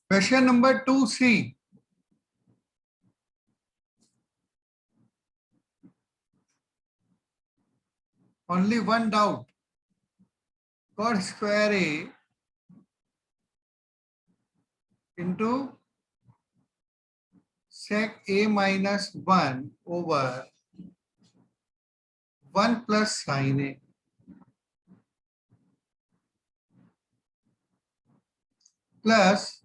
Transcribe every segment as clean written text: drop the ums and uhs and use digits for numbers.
Question number 2C. Only one doubt. Cot square A into sec A minus 1 over 1 plus sin A plus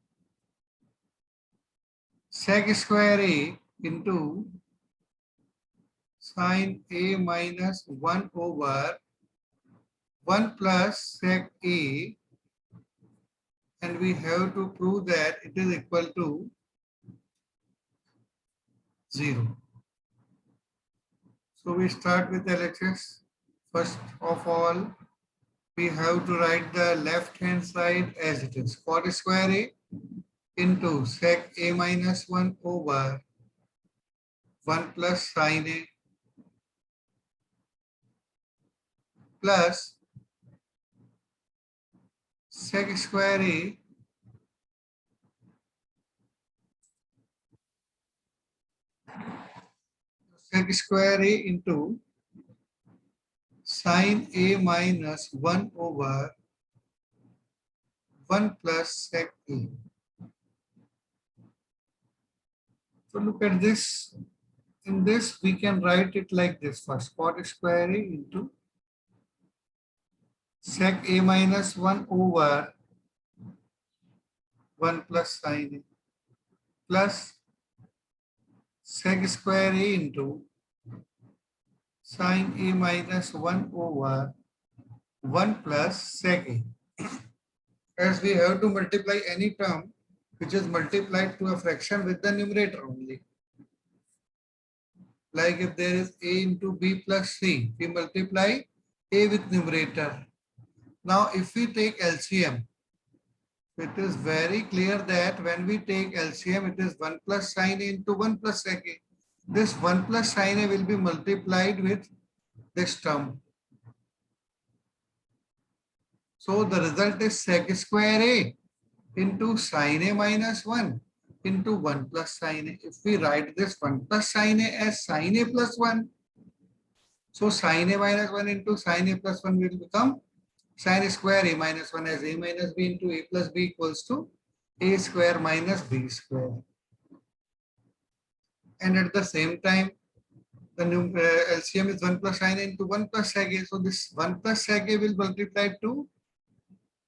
sec square A into sin A minus 1 over 1 plus sec A, and we have to prove that it is equal to 0. So we start with LHS. First of all, we have to write the left hand side as it is. Cot square A into sec A minus 1 over 1 plus sin A plus sec square A into sin A minus 1 over 1 plus sec A. So look at this. In this, we can write it like this first. Cot square A into sec A minus 1 over 1 plus sin A plus sec square A into sin A minus 1 over 1 plus sec A. As we have to multiply any term which is multiplied to a fraction with the numerator only. Like if there is A into B plus C, we multiply A with numerator. Now if we take LCM, it is very clear that when we take LCM, it is 1 plus sin A into 1 plus sec A. This 1 plus sin A will be multiplied with this term. So the result is sec square A into sin A minus 1 into 1 plus sin A. If we write this 1 plus sin A as sin A plus 1, so sin A minus 1 into sin A plus 1 will become sin square A minus 1 as A minus B into A plus B equals to A square minus B square. And at the same time, the LCM is 1 plus sin A into 1 plus sec A. So this 1 plus sec A will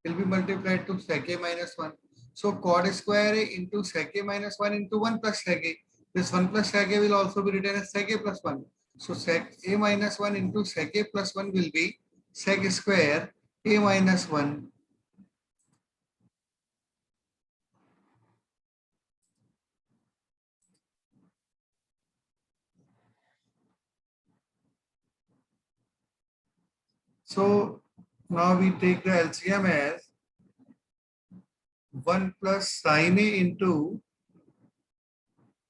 be multiplied to sec A minus 1. So cot square A into sec A minus 1 into 1 plus sec A. This 1 plus sec A will also be written as sec A plus 1. So sec A minus 1 into sec A plus 1 will be sec square A minus 1. So now we take the LCM as 1 plus sin A into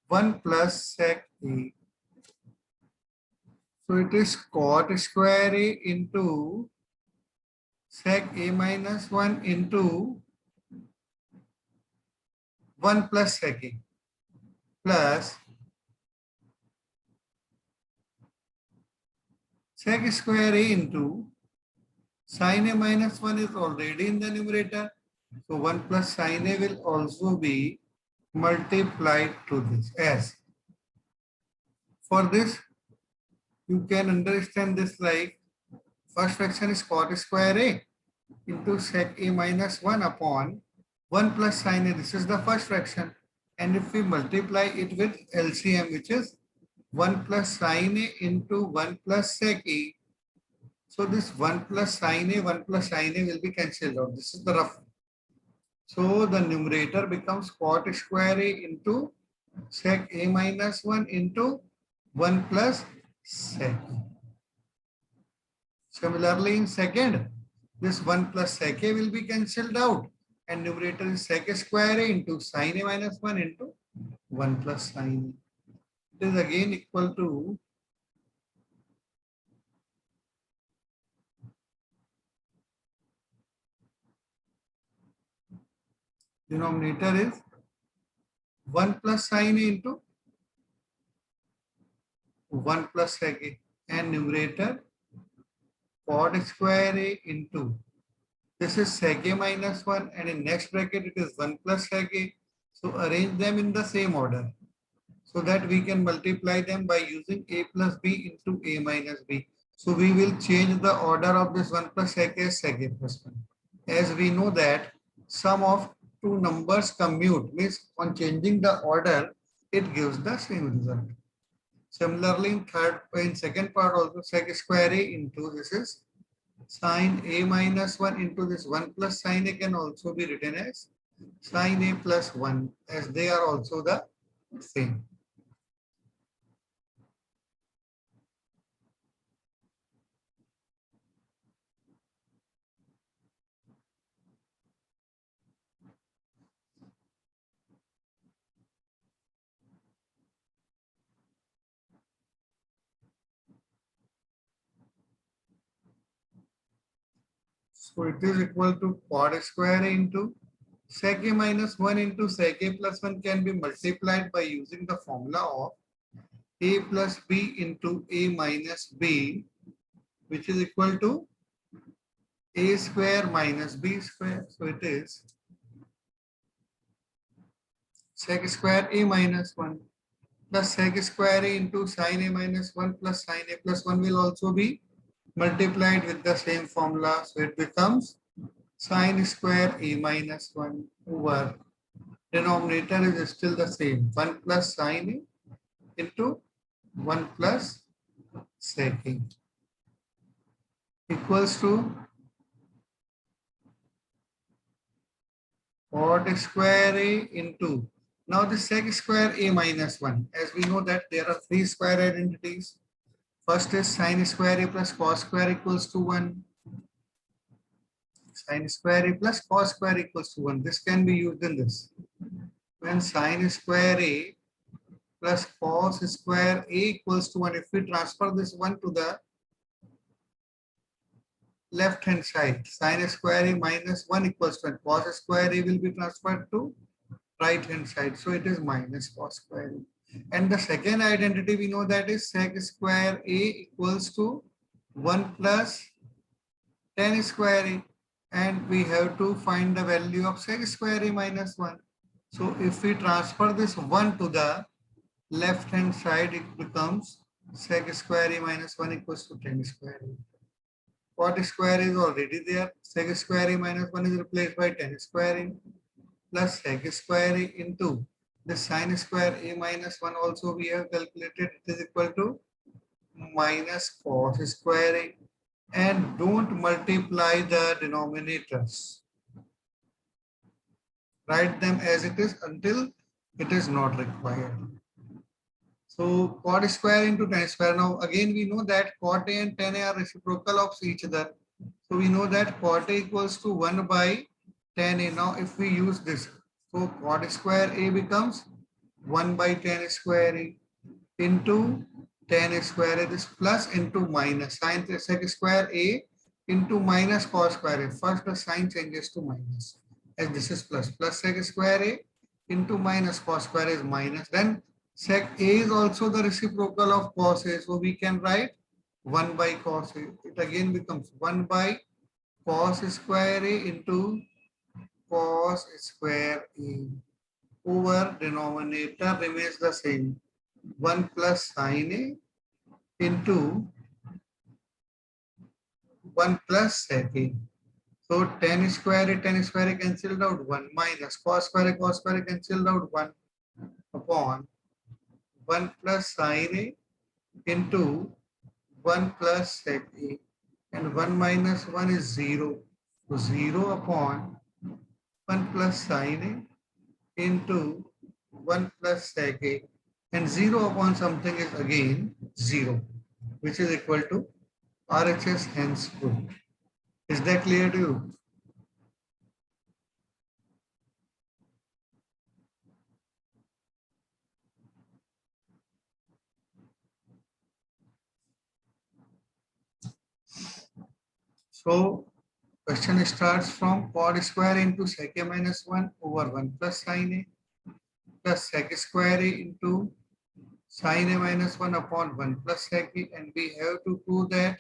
1 plus sec A. So it is cot square A into sec A minus 1 into 1 plus sec A plus sec square A into sin A minus 1 is already in the numerator. So 1 plus sin A will also be multiplied to this as. For this, you can understand this like first fraction is cot square A into sec A minus 1 upon 1 plus sin A. This is the first fraction. And if we multiply it with LCM, which is 1 plus sin A into 1 plus sec A. So this 1 plus sin A, 1 plus sin A will be cancelled out. This is the rough. So the numerator becomes cot square A into sec A minus 1 into 1 plus sec A. Similarly, in second, this 1 plus sec A will be cancelled out and numerator is sec square A into sin A minus 1 into 1 plus sin A. It is again equal to denominator is 1 plus sine A into 1 plus sec A, and numerator cot square A into, this is sec A minus 1, and in next bracket it is 1 plus sec A. So arrange them in the same order so that we can multiply them by using A plus B into A minus B. So we will change the order of this 1 plus sec A as sec A plus 1. As we know that sum of two numbers commute, means on changing the order, it gives the same result. Similarly, in second part also, sec square A into, this is sine A minus 1 into this 1 plus sine A can also be written as sine A plus 1, as they are also the same. So it is equal to cot square A into sec A minus 1 into sec A plus 1 can be multiplied by using the formula of A plus B into A minus B, which is equal to A square minus B square. So it is sec square A minus 1 plus sec square A into sine A minus 1 plus sine A plus 1 will also be multiplied with the same formula. So it becomes sine square A minus 1 over, denominator is still the same, 1 plus sine A into 1 plus sec A equals to cot square A into, now the sec square A minus 1, as we know that there are three square identities. First is sine square A plus cos square equals to 1. Sine square A plus cos square equals to 1. This can be used in this. When sine square A plus cos square A equals to 1, if we transfer this 1 to the left hand side, sine square A minus 1 equals to 1. Cos square A will be transferred to right hand side. So it is minus cos square A. And the second identity we know that is sec square A equals to 1 plus tan square A. And we have to find the value of sec square A minus 1. So if we transfer this 1 to the left hand side, it becomes sec square A minus 1 equals to tan square A. Cot square is already there. Sec square A minus 1 is replaced by tan square A plus sec square A into the sine square A minus 1 also we have calculated. It is equal to minus cos square A. And don't multiply the denominators. Write them as it is until it is not required. So cot square into tan square. Now again we know that cot A and tan A are reciprocal of each other. So we know that cot A equals to 1 by tan A. Now if we use this, so cot square A becomes 1 by tan square A into tan square A, this plus into minus sine sec square A into minus cos square A. First the sign changes to minus, as this is plus sec square A into minus cos square is minus. Then sec A is also the reciprocal of cos A, so we can write 1 by cos A. It again becomes 1 by cos square A into cos square A over, denominator remains the same, 1 plus sine A into 1 plus sec A. So tan square A cancelled out 1 minus cos square A cancelled out 1 upon 1 plus sine A into 1 plus sec A, and 1 minus 1 is 0. So 0 upon 1 plus sine A into 1 plus sec A, and 0 upon something is again 0, which is equal to RHS, hence true. Is that clear to you? So question starts from cot square into sec A minus 1 over 1 plus sine A. plus sec square a into sin a minus 1 upon 1 plus sec a, and we have to prove that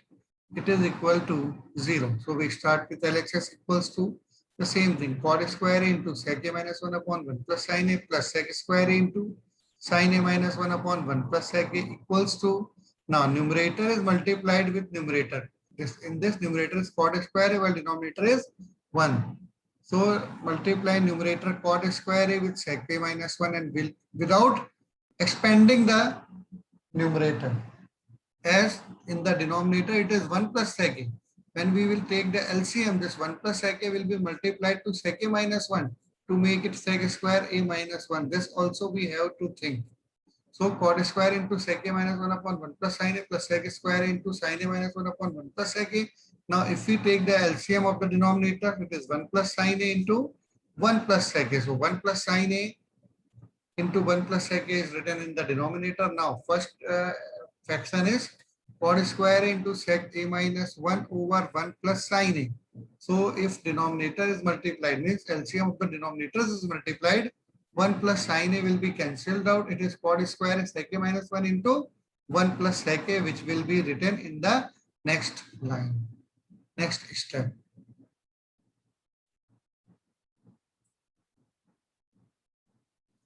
it is equal to 0. So we start with LHS equals to the same thing, cot square a into sec a minus 1 upon 1 plus sin a plus sec square a into sin a minus 1 upon 1 plus sec a equals to, now numerator is multiplied with numerator. In this numerator is cot square a while denominator is 1. So multiply numerator cot square a with sec a minus 1 and will without expanding the numerator. As in the denominator it is 1 plus sec a. When we will take the LCM, this 1 plus sec a will be multiplied to sec a minus 1 to make it sec square a minus 1. This also we have to think. So cot square into sec a minus 1 upon 1 plus sin a plus sec square into sin a minus 1 upon 1 plus sec a. Now if we take the LCM of the denominator, it is 1 plus sin a into 1 plus sec a. So 1 plus sin a into 1 plus sec a is written in the denominator. Now first fraction is cot square into sec a minus 1 over 1 plus sin a. So if denominator is multiplied, means LCM of the denominators is multiplied, 1 plus sin a will be cancelled out. It is cot square sec a minus 1 into 1 plus sec a, which will be written in the next line, next step.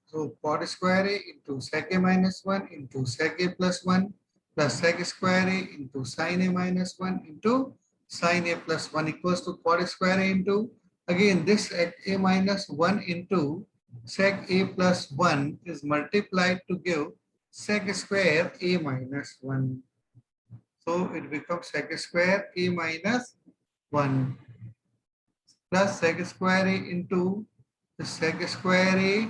So cot square a into sec a minus 1 into sec a plus 1 plus sec square a into sin a minus 1 into sin a plus 1 equals to cot square a into, again this sec a minus 1 into sec a plus 1 is multiplied to give sec square a minus 1. So it becomes sec square a minus 1 plus sec square a into the sec square a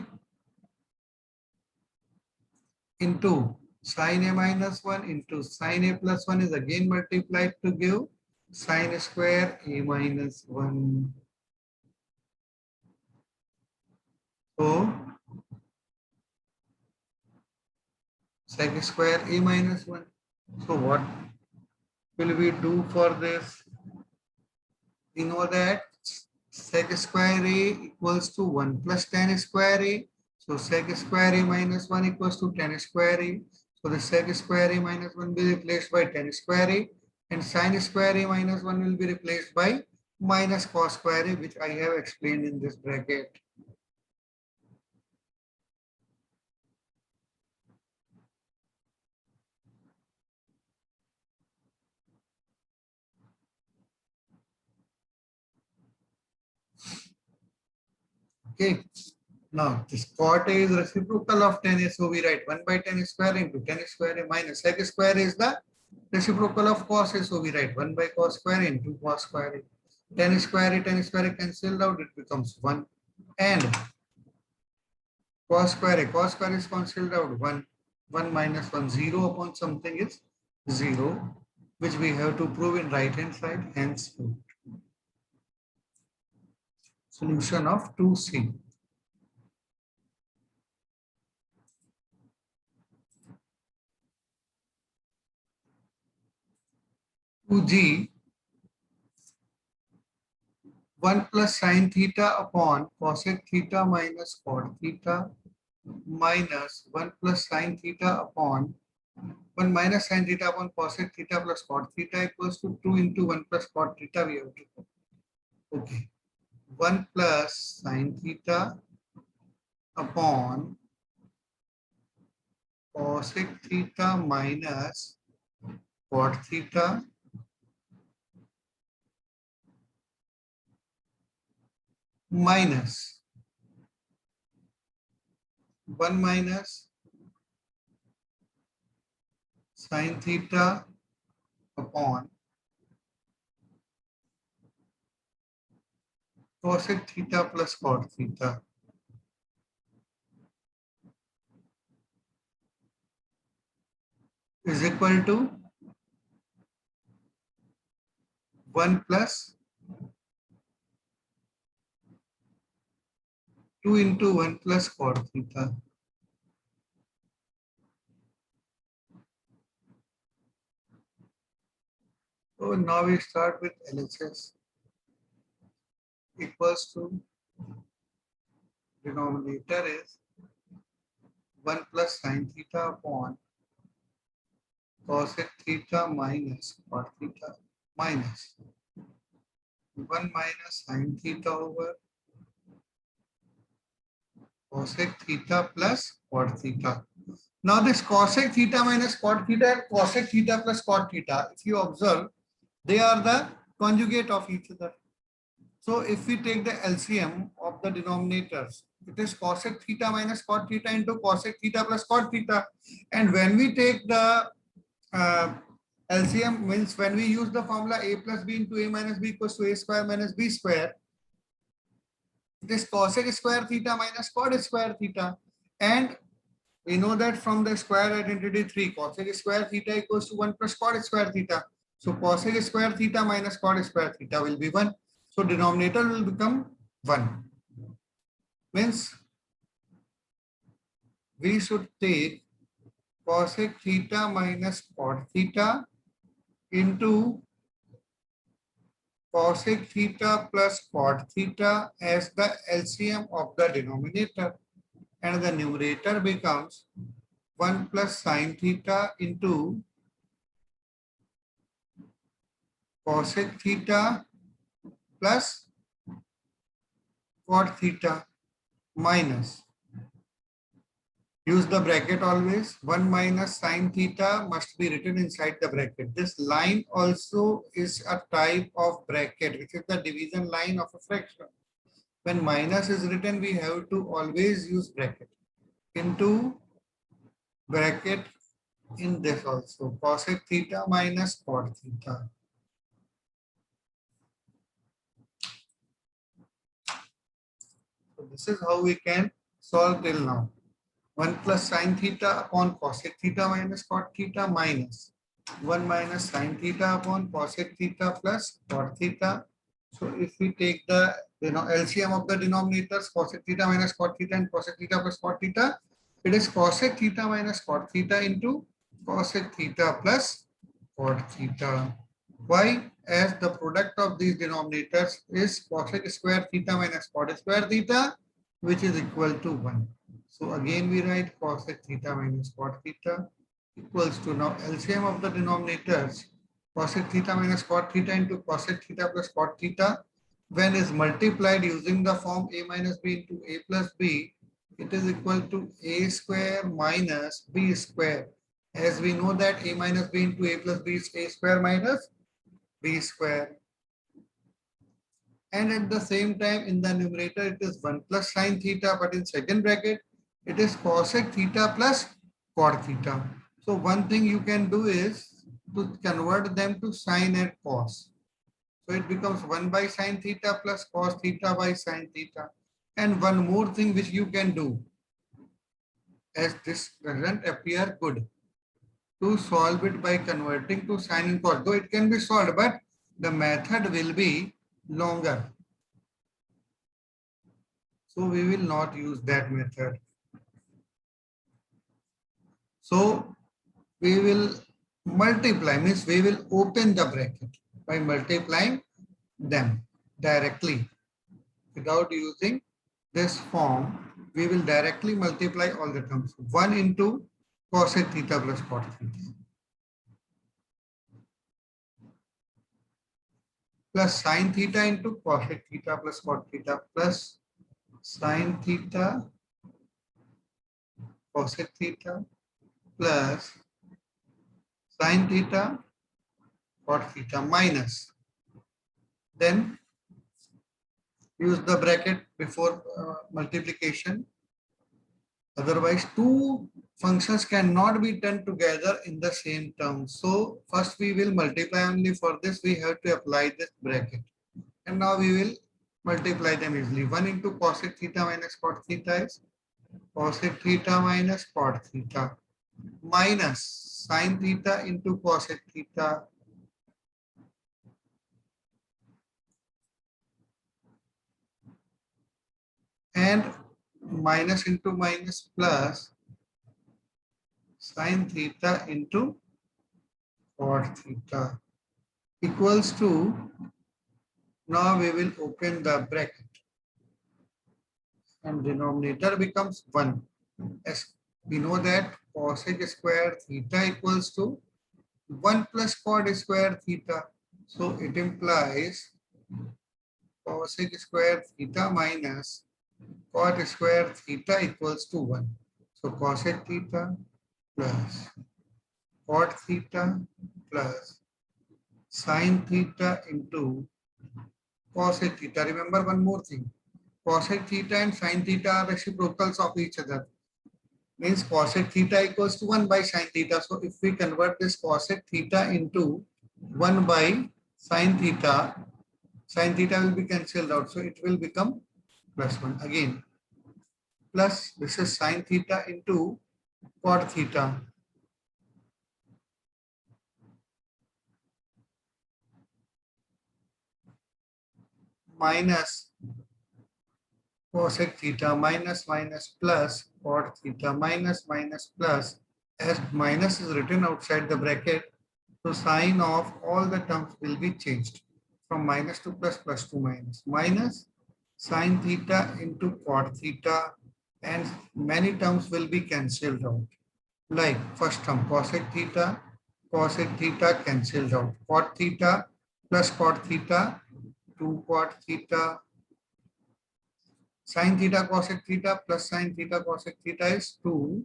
into sin a minus 1 into sin a plus 1 is again multiplied to give sin square a minus 1. So sec square a minus 1. So what will we do for this? We know that sec square a equals to 1 plus tan square a. So sec square a minus 1 equals to tan square a. So the sec square a minus 1 will be replaced by tan square a, and sin square a minus 1 will be replaced by minus cos square a, which I have explained in this bracket. Okay. Now this cot a is reciprocal of tan a, so we write 1 by tan square into tan square a minus sec square is the reciprocal of cos a, so we write 1 by cos square into cos square a. Tan square a cancelled out, it becomes 1, and cos square is cancelled out, 1 minus 1, 0 upon something is 0, which we have to prove in right hand side, hence proved. Solution of 2C. 2G, 1 plus sin theta upon cosec theta minus cot theta minus 1 plus sin theta upon 1 minus sin theta upon cosec theta plus cot theta equals to 2 into 1 plus cot theta we have to do. Okay. 1 plus sin theta upon cosec theta minus cot theta minus 1 minus sin theta upon cosec theta plus cot theta is equal to 1 plus 2 into 1 plus cot theta. So now we start with LHS equals to denominator is 1 plus sine theta upon cosec theta minus cot theta minus 1 minus sine theta over cosec theta plus cot theta. Now this cosec theta minus cot theta and cosec theta plus cot theta, if you observe, they are the conjugate of each other. So if we take the LCM of the denominators, it is cosec theta minus cot theta into cosec theta plus cot theta. And when we take the uh, LCM, means when we use the formula a plus b into a minus b equals to a square minus b square, it is cosec square theta minus cot square theta. And we know that from the square identity 3, cosec square theta equals to 1 plus cot square theta. So cosec square theta minus cot square theta will be 1. So denominator will become 1. Means we should take cosec theta minus cot theta into cosec theta plus cot theta as the LCM of the denominator. And the numerator becomes 1 plus sine theta into cosec theta plus cot theta minus, use the bracket always, 1 minus sine theta must be written inside the bracket. This line also is a type of bracket, which is the division line of a fraction. When minus is written, we have to always use bracket. Into bracket in this also, cosec theta minus cot theta. So this is how we can solve till now. 1 plus sine theta upon cosec theta minus cot theta minus 1 minus sine theta upon cosec theta plus cot theta. So if we take the LCM of the denominators, cosec theta minus cot theta and cosec theta plus cot theta, it is cosec theta minus cot theta into cosec theta plus cot theta. Why? As the product of these denominators is cosec square theta minus cot square theta, which is equal to 1. So again we write cosec theta minus cot theta equals to, now LCM of the denominators, cosec theta minus cot theta into cosec theta plus cot theta, when is multiplied using the form a minus b into a plus b, it is equal to a square minus b square. As we know that a minus b into a plus b is a square minus b square. And at the same time in the numerator it is 1 plus sine theta, but in second bracket it is cosec theta plus cot theta. So one thing you can do is to convert them to sine and cos. So it becomes 1 by sine theta plus cos theta by sine theta. And one more thing which you can do, as this doesn't appear good, to solve it by converting to sine and cos. Though it can be solved, but the method will be longer. So we will not use that method. So we will multiply, means we will open the bracket by multiplying them directly without using this form. We will directly multiply all the terms. 1 into cosec theta plus cot theta plus sine theta into cosec theta plus cot theta plus sine theta cosec theta plus sine theta cot theta minus, then use the bracket before multiplication. Otherwise, two functions cannot be done together in the same term. So first we will multiply, only for this we have to apply this bracket. And now we will multiply them easily. 1 into cosec theta minus cot theta is cosec theta minus cot theta minus sine theta into cosec theta and minus into minus plus sine theta into cot theta equals to, now we will open the bracket and denominator becomes 1 as We know that cosec square theta equals to 1 plus cot square theta. So it implies cosec square theta minus cot square theta equals to 1. So cosec theta plus cot theta plus sin theta into cosec theta. Remember one more thing. Cosec theta and sin theta are reciprocals of each other. Means cosec theta equals to 1 by sin theta. So if we convert this cosec theta into 1 by sin theta will be cancelled out. So it will become plus 1 again. Plus this is sin theta into cot theta. Minus cosec theta minus plus cot theta minus plus, as minus is written outside the bracket, so sign of all the terms will be changed from minus to plus, plus to minus. Minus sin theta into cot theta, and many terms will be cancelled out. Like first term cosec theta cancelled out. Cot theta plus cot theta, 2 cot theta. Sin theta cosec theta plus sin theta cosec theta is 2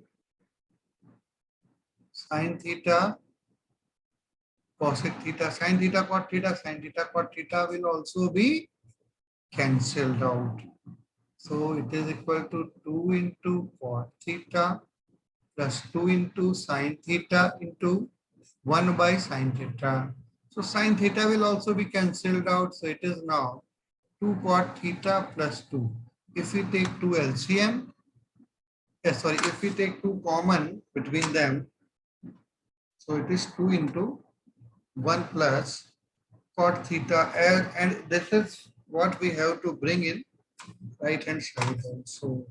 sin theta cosec theta. Sin theta cot theta will also be cancelled out. So it is equal to 2 into cot theta plus 2 into sin theta into 1 by sin theta. So sin theta will also be cancelled out. So it is now 2 cot theta plus 2. If we take 2 LCM, if we take 2 common between them, so it is 2 into 1 plus cot theta, and this is what we have to bring in right hand side also.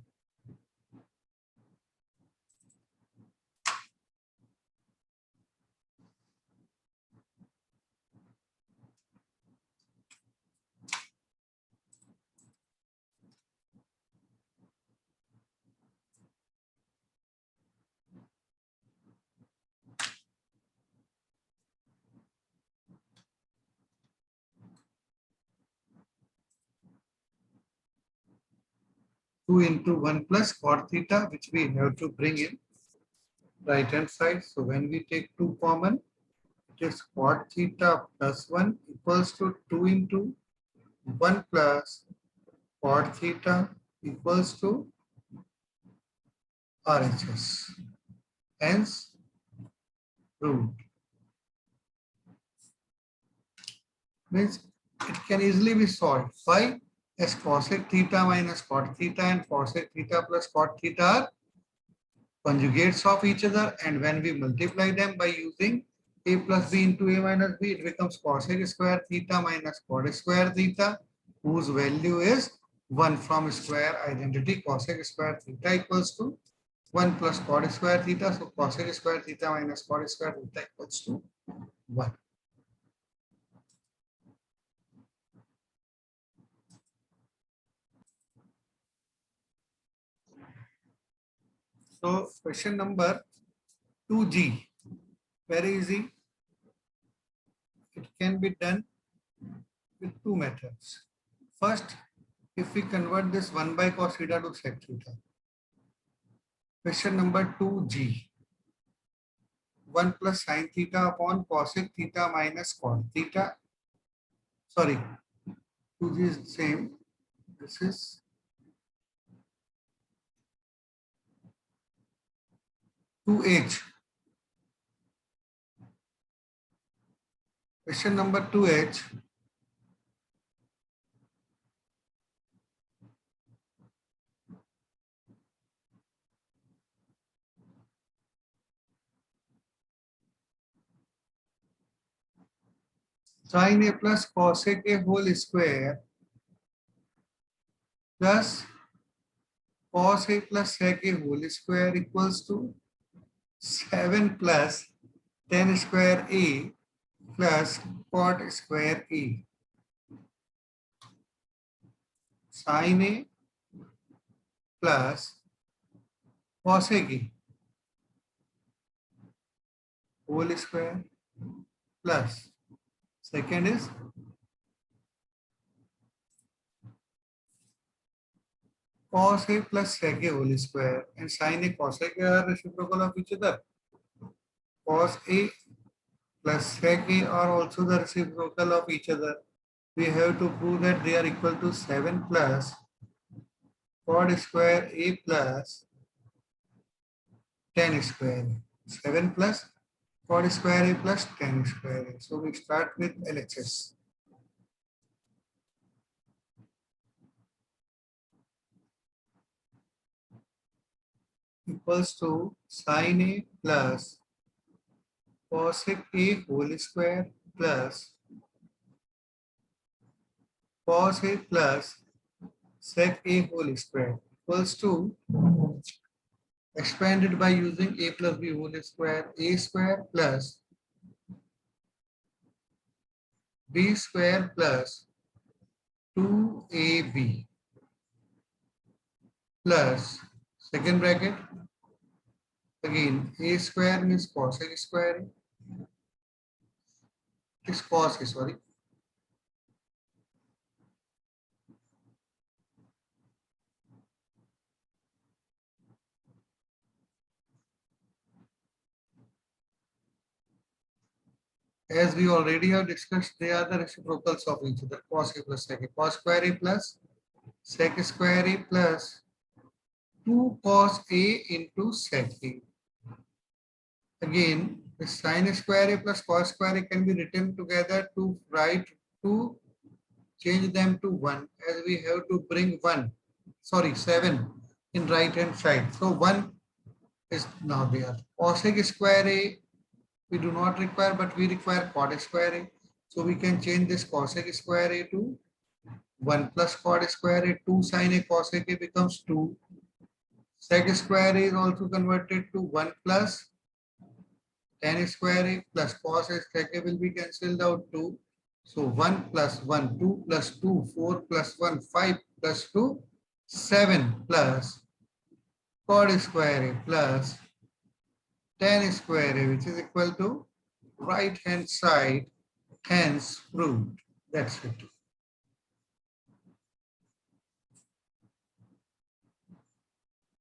2 into 1 plus cot theta, which we have to bring in right hand side. So when we take 2 common, it is cot theta plus 1 equals to 2 into 1 plus cot theta equals to RHS. Hence, root. Means it can easily be solved. Why? As cosec theta minus cot theta and cosec theta plus cot theta are conjugates of each other, and when we multiply them by using a plus b into a minus b, it becomes cosec square theta minus cot square theta, whose value is 1 from square identity. Cosec square theta equals to 1 plus cot square theta. So cosec square theta minus cot square theta equals to 1. So question number 2G, very easy. It can be done with 2 methods. First, if we convert this 1 by cos theta to sec theta. Question number 2G, 1 plus sin theta upon cosec theta minus cot theta. Sorry, 2G is the same. This is 2H. Question number 2H. Sin a plus cosec a whole square plus cos a plus sec a whole square equals to 7 plus 10 square a plus cot square a. Sin a plus cosec a. whole square plus second is cos A plus sec A whole square and sin A cos A are reciprocal of each other. Cos A plus sec A are also the reciprocal of each other. We have to prove that they are equal to 7 plus cot square A plus tan square A. 7 plus cot square A plus tan square A. So we start with LHS. Equals to sin A plus cosec A whole square plus cos A plus sec A whole square equals to expanded by using A plus B whole square, A square plus B square plus 2AB plus second bracket again A square means cosec square is cos sorry as we already have discussed, they are the reciprocals of each other. Cos A plus sec A. Cos square A plus sec square A plus 2 cos A into sec A. Again, the sin square A plus cos square A can be written together to write to change them to 1 as we have to bring 7 in right hand side. So 1 is now there. Cosec square A we do not require, but we require cot square A. So we can change this cosec square A to 1 plus cot square A. 2 sin A cosec A becomes 2. Sec square A is also converted to 1 plus tan square A plus cos sec A will be cancelled out 2. So 1 plus 1, 2 plus 2, 4 plus 1, 5 plus 2, 7 plus cot square A plus tan square A, which is equal to right hand side, hence proved. That's it.